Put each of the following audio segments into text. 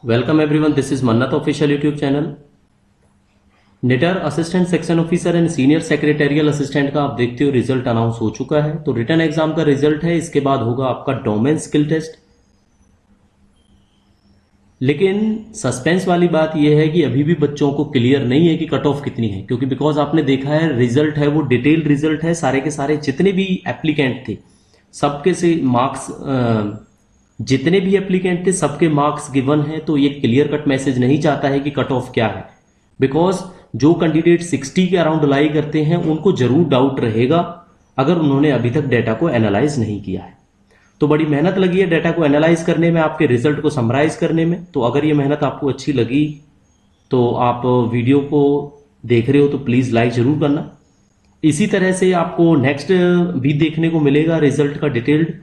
Welcome everyone, this is मन्नत official YouTube channel. Knitter assistant section officer and senior secretarial assistant का आप देखते हो रिजल्ट अनाउंस हो चुका है। तो रिटन एग्जाम का रिजल्ट है, इसके बाद होगा आपका डोमेन स्किल टेस्ट। लेकिन सस्पेंस वाली बात यह है कि अभी भी बच्चों को क्लियर नहीं है कि कट ऑफ कितनी है, क्योंकि बिकॉज आपने देखा है रिजल्ट है वो डिटेल्ड रिजल्ट है। सारे के सारे जितने भी एप्लीकेंट थे सबके से मार्क्स, जितने भी एप्लीकेंट थे सबके मार्क्स गिवन है। तो ये क्लियर कट मैसेज नहीं चाहता है कि कट ऑफ क्या है, बिकॉज जो कैंडिडेट 60 के अराउंड लाई करते हैं उनको जरूर डाउट रहेगा अगर उन्होंने अभी तक डेटा को एनालाइज नहीं किया है। तो बड़ी मेहनत लगी है डेटा को एनालाइज करने में, आपके रिजल्ट को समराइज करने में। तो अगर ये मेहनत आपको अच्छी लगी तो आप वीडियो को देख रहे हो तो प्लीज लाइक जरूर करना। इसी तरह से आपको नेक्स्ट भी देखने को मिलेगा रिजल्ट का डिटेल्ड।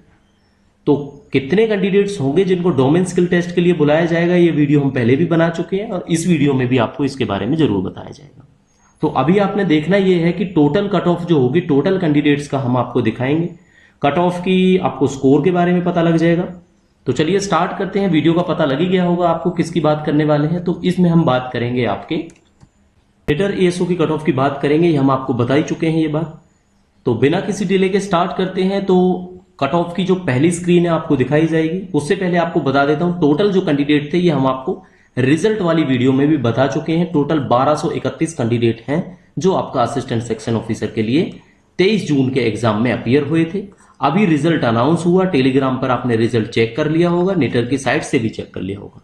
तो कितने कैंडिडेट्स होंगे जिनको डोमेन स्किल टेस्ट के लिए बुलाया जाएगा, ये वीडियो हम पहले भी बना चुके हैं और इस वीडियो में भी आपको इसके बारे में जरूर बताया जाएगा। तो अभी आपने देखना ये है कि टोटल कट ऑफ जो होगी, टोटल कैंडिडेट्स का हम आपको दिखाएंगे। कट ऑफ की आपको स्कोर के बारे में पता लग जाएगा। तो चलिए स्टार्ट करते हैं। वीडियो का पता लग ही गया होगा आपको किसकी बात करने वाले हैं। तो इसमें हम बात करेंगे आपके लेटर एएसओ की कट ऑफ की बात करेंगे, ये हम आपको बता ही चुके हैं ये बात। तो बिना किसी डिले के स्टार्ट करते हैं। तो कट ऑफ की जो पहली स्क्रीन है आपको दिखाई जाएगी। उससे पहले आपको बता देता हूं टोटल जो कैंडिडेट थे ये हम आपको रिजल्ट वाली वीडियो में भी बता चुके हैं। टोटल 1231 कैंडिडेट हैं जो आपका असिस्टेंट सेक्शन ऑफिसर के लिए 23 जून के एग्जाम में अपीयर हुए थे। अभी रिजल्ट अनाउंस हुआ, टेलीग्राम पर आपने रिजल्ट चेक कर लिया होगा, निटर की साइट से भी चेक कर लिया होगा।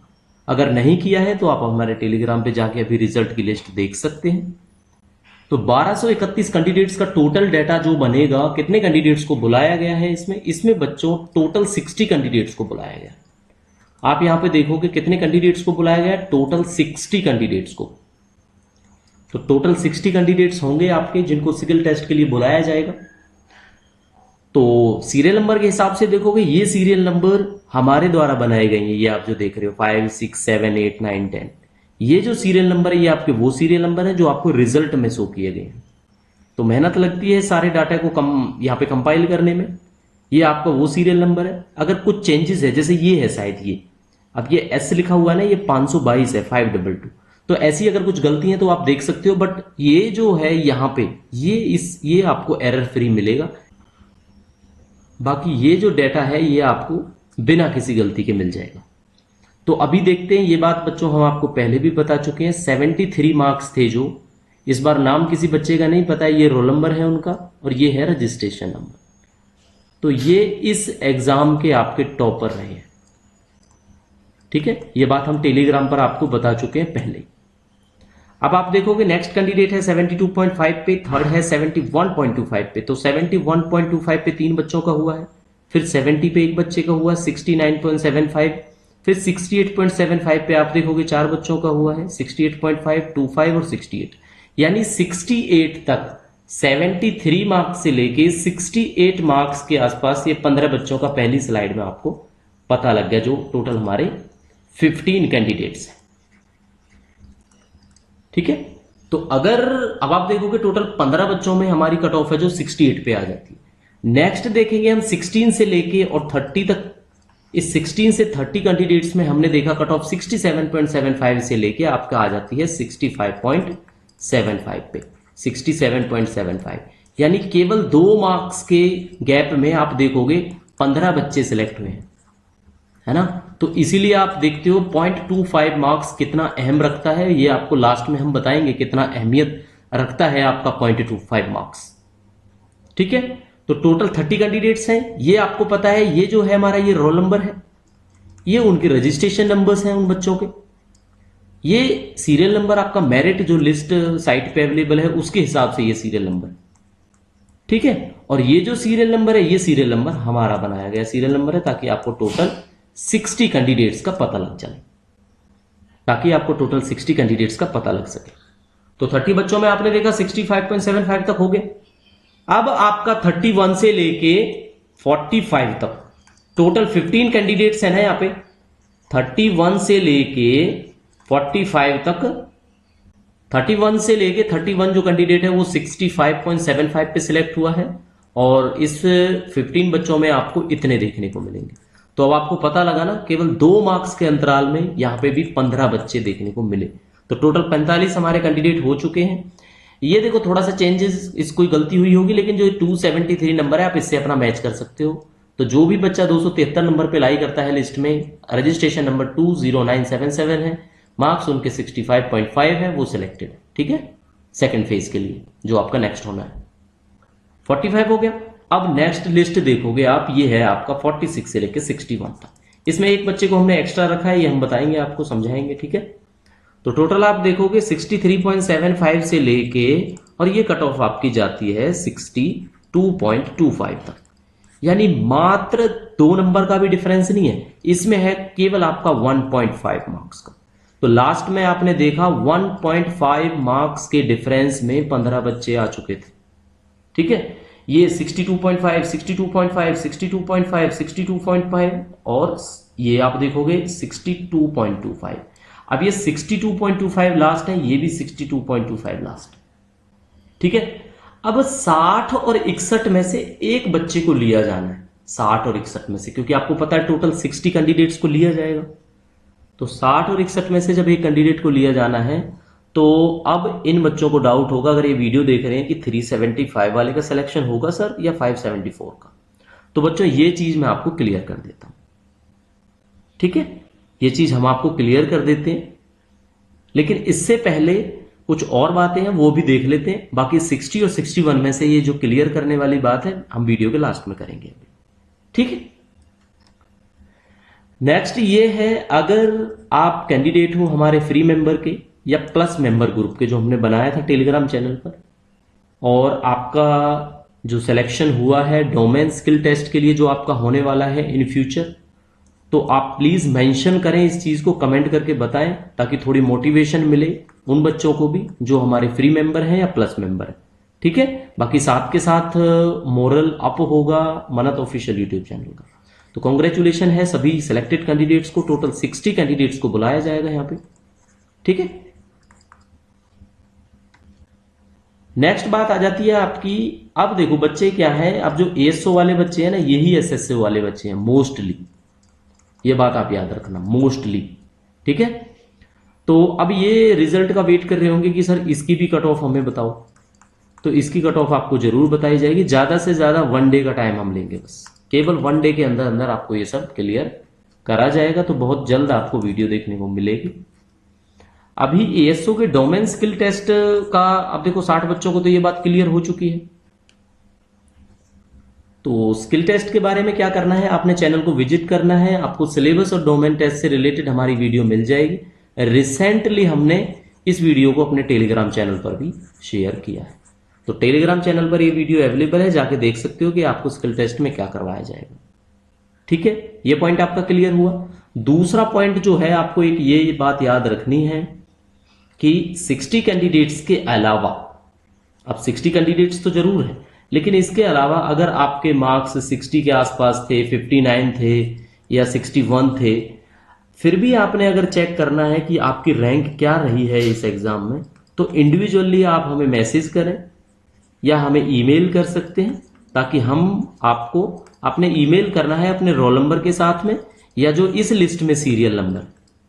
अगर नहीं किया है तो आप हमारे टेलीग्राम पे जाके अभी रिजल्ट की लिस्ट देख सकते हैं। तो 1231 कैंडिडेट्स का टोटल डाटा जो बनेगा, कितने कैंडिडेट्स को बुलाया गया है इसमें बच्चों टोटल 60 कैंडिडेट्स को बुलाया गया। आप यहां पे देखोगे कितने कैंडिडेट्स को बुलाया गया, टोटल 60 कैंडिडेट्स को। तो टोटल 60 कैंडिडेट्स होंगे आपके जिनको स्किल टेस्ट के लिए बुलाया जाएगा। तो सीरियल नंबर के हिसाब से देखोगे, ये सीरियल नंबर हमारे द्वारा बनाए गए हैं। ये आप जो देख रहे हो 5, 6, 7, 8, 9, 10, ये जो सीरियल नंबर है ये आपके वो सीरियल नंबर है जो आपको रिजल्ट में शो किए गए हैं। तो मेहनत लगती है सारे डाटा को यहाँ पे कंपाइल करने में। ये आपका वो सीरियल नंबर है। अगर कुछ चेंजेस है, जैसे ये है शायद ये, अब ये एस लिखा हुआ है ना, ये 522 है 522। तो ऐसी अगर कुछ गलती है तो आप देख सकते हो, बट ये जो है यहाँ पे ये आपको एरर फ्री मिलेगा। बाकी ये जो डाटा है ये आपको बिना किसी गलती के मिल जाएगा। तो अभी देखते हैं, ये बात बच्चों हम आपको पहले भी बता चुके हैं। 73 मार्क्स थे जो, इस बार नाम किसी बच्चे का नहीं पता है, ये रोल नंबर है उनका और ये है रजिस्ट्रेशन नंबर। तो ये इस एग्जाम के आपके टॉपर रहे हैं। ठीक है, ये बात हम टेलीग्राम पर आपको बता चुके हैं पहले। अब आप देखोगे नेक्स्ट कैंडिडेट है 72.5 पे, थर्ड है 71.25 पे। तो 71.25 पे 3 बच्चों का हुआ है, फिर 70 पे एक बच्चे का हुआ, 69.75, फिर 68.75 पे आप देखोगे 4 बच्चों का हुआ है, 68.5, 25 और 68। यानी 68 तक 73 मार्क्स से लेके 68 मार्क्स के आसपास ये 15 बच्चों का पहली स्लाइड में आपको पता लग गया, जो टोटल हमारे 15 कैंडिडेट्स हैं। ठीक है, तो अगर अब आप देखोगे टोटल 15 बच्चों में हमारी कट ऑफ है जो 68 पे आ जाती है। नेक्स्ट देखेंगे हम 16 से लेके और 30 तक। इस 16 से 30 कैंडिडेट्स में हमने देखा कट ऑफ 67.75 से लेके आपका आ जाती है 65.75 पे, 67.75। यानी केवल 2 मार्क्स के गैप में आप देखोगे 15 बच्चे सिलेक्ट हुए हैं, है ना। तो इसीलिए आप देखते हो 0.25 मार्क्स कितना अहम रखता है, ये आपको लास्ट में हम बताएंगे कितना अहमियत रखता है आपका 0.25 मार्क्स। ठीक है, तो टोटल 30 कैंडिडेट्स हैं, ये आपको पता है। ये जो है हमारा ये रोल नंबर है, ये उनके रजिस्ट्रेशन नंबर्स हैं उन बच्चों के। ये सीरियल नंबर आपका मेरिट जो लिस्ट साइट पे अवेलेबल है उसके हिसाब से ये सीरियल नंबर। ठीक है, और ये जो सीरियल नंबर है ये सीरियल नंबर हमारा बनाया गया सीरियल नंबर है, ताकि आपको टोटल 60 कैंडिडेट्स का पता लग जाए, ताकि आपको टोटल 60 कैंडिडेट्स का पता लग सके। तो 30 बच्चों में आपने देखा 65.75 तक हो गए। अब आपका 31 से लेके 45 तक टोटल 15 कैंडिडेट्स है ना यहाँ पे। 31 से लेके 45 तक, 31 से लेके 31 जो कैंडिडेट है वो 65.75 पे सिलेक्ट हुआ है, और इस 15 बच्चों में आपको इतने देखने को मिलेंगे। तो अब आपको पता लगा ना, केवल 2 मार्क्स के अंतराल में यहाँ पे भी 15 बच्चे देखने को मिले। तो टोटल 45 हमारे कैंडिडेट हो चुके हैं। ये देखो थोड़ा सा चेंजेस, इस कोई गलती हुई होगी, लेकिन जो 273 नंबर है आप इससे अपना मैच कर सकते हो। तो जो भी बच्चा 273 नंबर पे लाई करता है लिस्ट में, रजिस्ट्रेशन नंबर 20977 है, मार्क्स उनके 65.5 है, वो सिलेक्टेड है। ठीक है, सेकंड फेज के लिए जो आपका नेक्स्ट होना है। 45 हो गया। अब नेक्स्ट लिस्ट देखोगे आप, ये है आपका 46 से लेकर 61 तक। इसमें एक बच्चे को हमने एक्स्ट्रा रखा है, ये हम बताएंगे, आपको समझाएंगे। ठीक है, तो टोटल आप देखोगे 63.75 से लेके, और ये कट ऑफ आपकी जाती है 62.25 तक, यानी मात्र 2 नंबर का भी डिफरेंस नहीं है, इसमें है केवल आपका 1.5 मार्क्स का। तो लास्ट में आपने देखा 1.5 मार्क्स के डिफरेंस में 15 बच्चे आ चुके थे। ठीक है, ये 62.5, 62.5, 62.5, 62.5 और ये आप देखोगे 62.25। अब ये 62.25 लास्ट है, ये भी 62.25 लास्ट। ठीक है, अब 60 और 61 में से एक बच्चे को लिया जाना है, 60 और 61 में से, क्योंकि आपको पता है टोटल 60 कैंडिडेट्स को लिया जाएगा। तो 60 और 61 में से जब एक कैंडिडेट को लिया जाना है, तो अब इन बच्चों को डाउट होगा, अगर ये वीडियो देख रहे हैं, कि 375 वाले का सिलेक्शन होगा सर या 574 का। तो बच्चों ये चीज मैं आपको क्लियर कर देता हूं। ठीक है, ये चीज हम आपको क्लियर कर देते हैं, लेकिन इससे पहले कुछ और बातें हैं वो भी देख लेते हैं। बाकी 60 और 61 में से ये जो क्लियर करने वाली बात है हम वीडियो के लास्ट में करेंगे। ठीक है, नेक्स्ट ये है, अगर आप कैंडिडेट हो हमारे फ्री मेंबर के या प्लस मेंबर ग्रुप के जो हमने बनाया था टेलीग्राम चैनल पर, और आपका जो सिलेक्शन हुआ है डोमेन स्किल टेस्ट के लिए जो आपका होने वाला है इन फ्यूचर, तो आप प्लीज मेंशन करें इस चीज को, कमेंट करके बताएं, ताकि थोड़ी मोटिवेशन मिले उन बच्चों को भी जो हमारे फ्री मेंबर हैं या प्लस मेंबर हैं। ठीक है, बाकी साथ के साथ मोरल अप होगा मनत ऑफिशियल यूट्यूब चैनल का। तो कॉन्ग्रेचुलेशन है सभी सिलेक्टेड कैंडिडेट्स को, टोटल 60 कैंडिडेट्स को बुलाया जाएगा यहाँ पे। ठीक है, नेक्स्ट बात आ जाती है आपकी, अब देखो बच्चे क्या है, अब जो एएसओ वाले बच्चे हैं ना, यही एसएसओ वाले बच्चे हैं मोस्टली, ये बात आप याद रखना, मोस्टली। ठीक है, तो अब ये रिजल्ट का वेट कर रहे होंगे कि सर इसकी भी कट ऑफ हमें बताओ। तो इसकी कट ऑफ आपको जरूर बताई जाएगी, ज्यादा से ज्यादा 1 डे का टाइम हम लेंगे, बस केवल 1 डे के अंदर अंदर आपको ये सब क्लियर करा जाएगा। तो बहुत जल्द आपको वीडियो देखने को मिलेगी। अभी एएसओ के डोमेन स्किल टेस्ट का अब देखो 60 बच्चों को तो ये बात क्लियर हो चुकी है। तो स्किल टेस्ट के बारे में क्या करना है, आपने चैनल को विजिट करना है, आपको सिलेबस और डोमेन टेस्ट से रिलेटेड हमारी वीडियो मिल जाएगी। रिसेंटली हमने इस वीडियो को अपने टेलीग्राम चैनल पर भी शेयर किया है, तो टेलीग्राम चैनल पर ये वीडियो अवेलेबल है, जाके देख सकते हो कि आपको स्किल टेस्ट में क्या करवाया जाएगा। ठीक है, ये पॉइंट आपका क्लियर हुआ। दूसरा पॉइंट जो है, आपको एक ये बात याद रखनी है कि 60 कैंडिडेट्स के अलावा, अब 60 कैंडिडेट्स तो जरूर है, लेकिन इसके अलावा अगर आपके मार्क्स 60 के आसपास थे, 59 थे या 61 थे, फिर भी आपने अगर चेक करना है कि आपकी रैंक क्या रही है इस एग्जाम में, तो इंडिविजुअली आप हमें मैसेज करें या हमें ईमेल कर सकते हैं, ताकि हम आपको, आपने ईमेल करना है अपने रोल नंबर के साथ में या जो इस लिस्ट में सीरियल नंबर।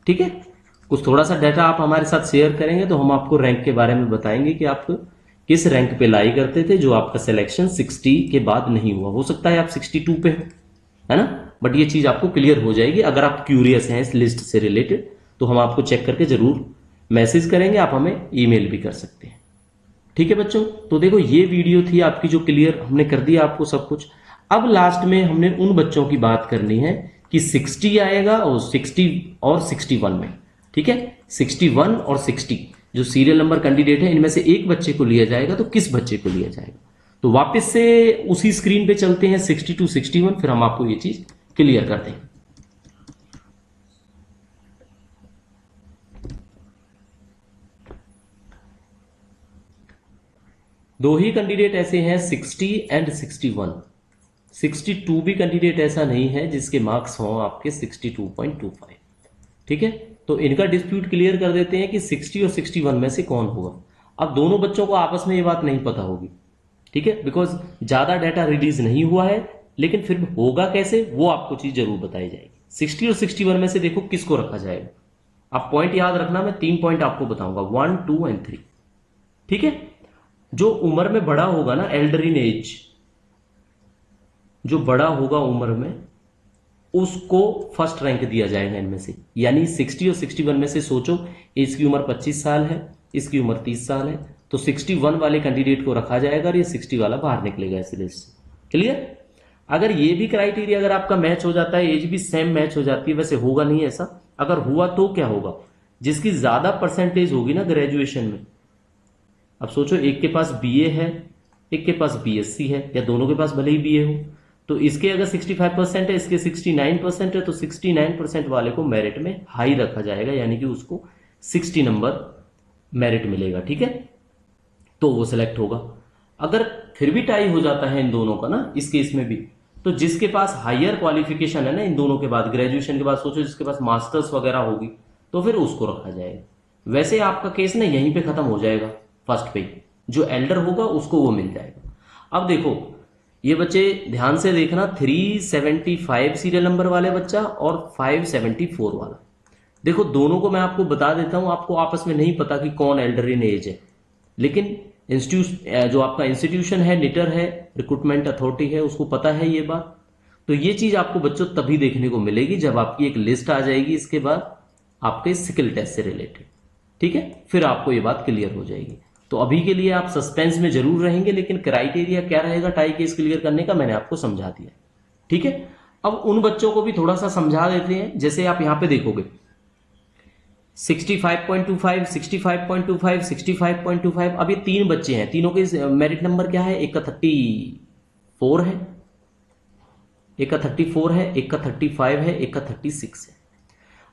ठीक है, कुछ थोड़ा सा डाटा आप हमारे साथ शेयर करेंगे तो हम आपको रैंक के बारे में बताएंगे कि आप किस रैंक पे लाई करते थे, जो आपका सिलेक्शन 60 के बाद नहीं हुआ। हो सकता है आप 62 पे हो, है ना, बट ये चीज आपको क्लियर हो जाएगी। अगर आप क्यूरियस हैं इस लिस्ट से रिलेटेड, तो हम आपको चेक करके जरूर मैसेज करेंगे, आप हमें ईमेल भी कर सकते हैं। ठीक है बच्चों, तो देखो ये वीडियो थी आपकी जो क्लियर हमने कर दिया आपको सब कुछ। अब लास्ट में हमने उन बच्चों की बात करनी है कि 60 आएगा और 60 और 61 में। ठीक है, 61 और 60 जो सीरियल नंबर कैंडिडेट है, इनमें से एक बच्चे को लिया जाएगा, तो किस बच्चे को लिया जाएगा। तो वापस से उसी स्क्रीन पे चलते हैं 60 to 61, फिर हम आपको ये चीज क्लियर करते हैं। दो ही कैंडिडेट ऐसे हैं 60 एंड 61। 62 भी कैंडिडेट ऐसा नहीं है जिसके मार्क्स हों आपके 62.25। ठीक है, तो इनका डिस्प्यूट क्लियर कर देते हैं कि 60 और 61 में से कौन होगा। अब दोनों बच्चों को आपस में ये बात नहीं पता होगी, ठीक है, बिकॉज ज्यादा डाटा रिलीज नहीं हुआ है, लेकिन फिर होगा कैसे वो आपको चीज जरूर बताई जाएगी। 60 और 61 में से देखो किसको रखा जाएगा। आप पॉइंट याद रखना, मैं 3 पॉइंट आपको बताऊंगा, 1, 2 एंड 3। ठीक है, जो उम्र में बड़ा होगा ना, एल्डर इन एज, जो बड़ा होगा उम्र में, उसको फर्स्ट रैंक दिया जाएगा इनमें से। यानी 60 और 61 में से सोचो, इसकी उम्र 25 साल है, इसकी उम्र 30 साल है, तो 61 वाले कैंडिडेट को रखा जाएगा और ये 60 वाला बाहर निकलेगा इस लिस्ट से। क्लियर? अगर ये भी क्राइटेरिया अगर आपका मैच हो जाता है, एज भी सेम मैच हो जाती है, वैसे होगा नहीं ऐसा, अगर हुआ तो क्या होगा, जिसकी ज्यादा परसेंटेज होगी ना ग्रेजुएशन में, अब सोचो एक के पास बीए है, एक के पास बीएससी है, या दोनों के पास भले ही बीए हो, तो इसके अगर 65% है, इसके 69% है, तो 69% वाले को मेरिट में हाई रखा जाएगा, यानी कि उसको 60 नंबर मेरिट मिलेगा। ठीक है, तो वो सिलेक्ट होगा। अगर फिर भी टाई हो जाता है इन दोनों का ना, इस केस में भी, तो जिसके पास हायर क्वालिफिकेशन है ना इन दोनों के बाद, ग्रेजुएशन के बाद सोचो जिसके पास मास्टर्स वगैरह होगी, तो फिर उसको रखा जाएगा। वैसे आपका केस ना यहीं पे खत्म हो जाएगा, फर्स्ट पे जो एल्डर होगा उसको वो मिल जाएगा। अब देखो ये बच्चे ध्यान से देखना, 375 सीरियल नंबर वाले बच्चा और 574 वाला, देखो दोनों को मैं आपको बता देता हूं, आपको आपस में नहीं पता कि कौन एल्डर इन एज है, लेकिन इंस्टीट्यूट जो आपका इंस्टीट्यूशन है, निटर है, रिक्रूटमेंट अथॉरिटी है, उसको पता है ये बात। तो ये चीज आपको बच्चों तभी देखने को मिलेगी जब आपकी एक लिस्ट आ जाएगी इसके बाद आपके स्किल टेस्ट से रिलेटेड। ठीक है, फिर आपको ये बात क्लियर हो जाएगी। तो अभी के लिए आप सस्पेंस में जरूर रहेंगे, लेकिन क्राइटेरिया क्या रहेगा टाई केस क्लियर करने का मैंने आपको समझा दिया। ठीक है, अब उन बच्चों को भी थोड़ा सा समझा देते हैं। जैसे आप यहां पे देखोगे 65.25, 65.25, 65.25, अब ये 3 बच्चे हैं, तीनों के मेरिट नंबर क्या है, एक का 34 है, एक का 34 है, एक का 35 है, एक का 36 है।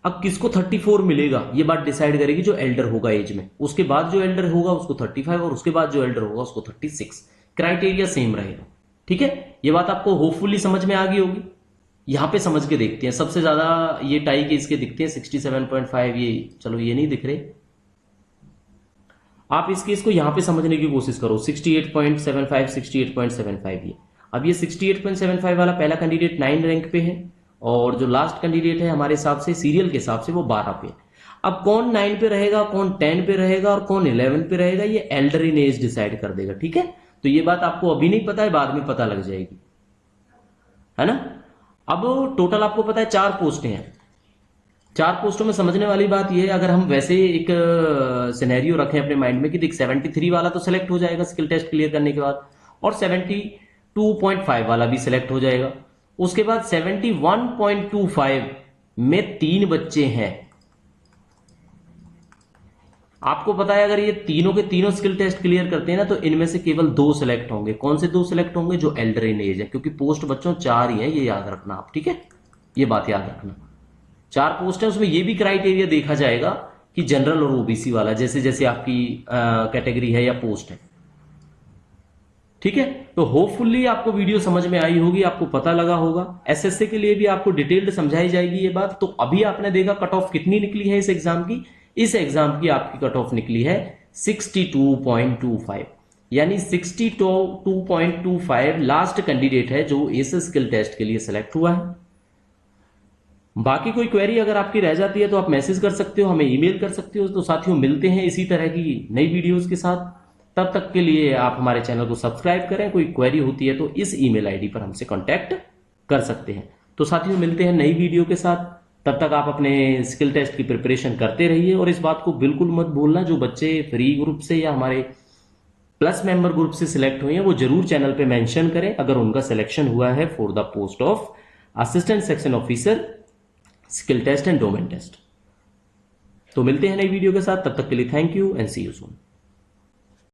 अब किसको 34 मिलेगा ये बात डिसाइड करेगी जो एल्डर होगा एज में, उसके बाद जो एल्डर होगा उसको 35 और उसके बाद जो एल्डर होगा उसको 36। क्राइटेरिया सेम रहेगा। ठीक है, ये बात आपको होपफुली समझ में आ गई होगी। यहां पे समझ के देखते हैं, सबसे ज्यादा ये टाई के इसके दिखते हैं 67.5, ये चलो ये नहीं दिख रहे, आप इस केस को यहां पे समझने की कोशिश करो, 68.75, 68.75 ये। अब ये 68.75 वाला पहला कैंडिडेट 9 रैंक पे है, और जो लास्ट कैंडिडेट है हमारे हिसाब से सीरियल के हिसाब से वो 12 पे। अब कौन 9 पे रहेगा, कौन 10 पे रहेगा और कौन 11 पे रहेगा, ये एल्डर इन एज डिसाइड कर देगा। ठीक है, तो ये बात आपको अभी नहीं पता है, बाद में पता लग जाएगी, है ना। अब टोटल आपको पता है 4 पोस्टें हैं। 4 पोस्टों में समझने वाली बात यह है, अगर हम वैसे एक सिनेरियो रखें अपने माइंड में कि देख 73 वाला तो सिलेक्ट हो जाएगा स्किल टेस्ट क्लियर करने के बाद, और 72.5 वाला भी सिलेक्ट हो जाएगा। उसके बाद 71.25 में 3 बच्चे हैं। आपको पता है अगर ये तीनों के तीनों स्किल टेस्ट क्लियर करते हैं ना, तो इनमें से केवल 2 सिलेक्ट होंगे। कौन से 2 सिलेक्ट होंगे, जो एल्डर इन एज है, क्योंकि पोस्ट बच्चों 4 ही है, ये याद रखना आप। ठीक है, ये बात याद रखना, 4 पोस्ट है, उसमें ये भी क्राइटेरिया देखा जाएगा कि जनरल और ओबीसी वाला, जैसे जैसे आपकी कैटेगरी है या पोस्ट है। ठीक है, तो होपफुली आपको वीडियो समझ में आई होगी, आपको पता लगा होगा। एसएससी के लिए भी आपको डिटेल्ड समझाई जाएगी ये बात। तो अभी आपने देखा कट ऑफ कितनी निकली है इस एग्जाम की, इस एग्जाम की आपकी कट ऑफ निकली है 62.25, यानी 62.25 लास्ट कैंडिडेट है जो इस स्किल टेस्ट के लिए सिलेक्ट हुआ है। बाकी कोई क्वेरी अगर आपकी रह जाती है तो आप मैसेज कर सकते हो, हमें ईमेल कर सकते हो। तो साथियों मिलते हैं इसी तरह की नई वीडियोस के साथ, तब तक के लिए आप हमारे चैनल को सब्सक्राइब करें। कोई क्वेरी होती है तो इस ईमेल आईडी पर हमसे कांटेक्ट कर सकते हैं। तो साथियों मिलते हैं नई वीडियो के साथ, तब तक आप अपने स्किल टेस्ट की प्रिपरेशन करते रहिए। और इस बात को बिल्कुल मत भूलना, जो बच्चे फ्री ग्रुप से या हमारे प्लस मेंबर ग्रुप से सिलेक्ट हुए हैं वो जरूर चैनल पे मेंशन करें अगर उनका सिलेक्शन हुआ है for the post of assistant section officer skill test and domain test. तो मिलते हैं नई वीडियो के साथ, तब तक के लिए thank you and see you soon.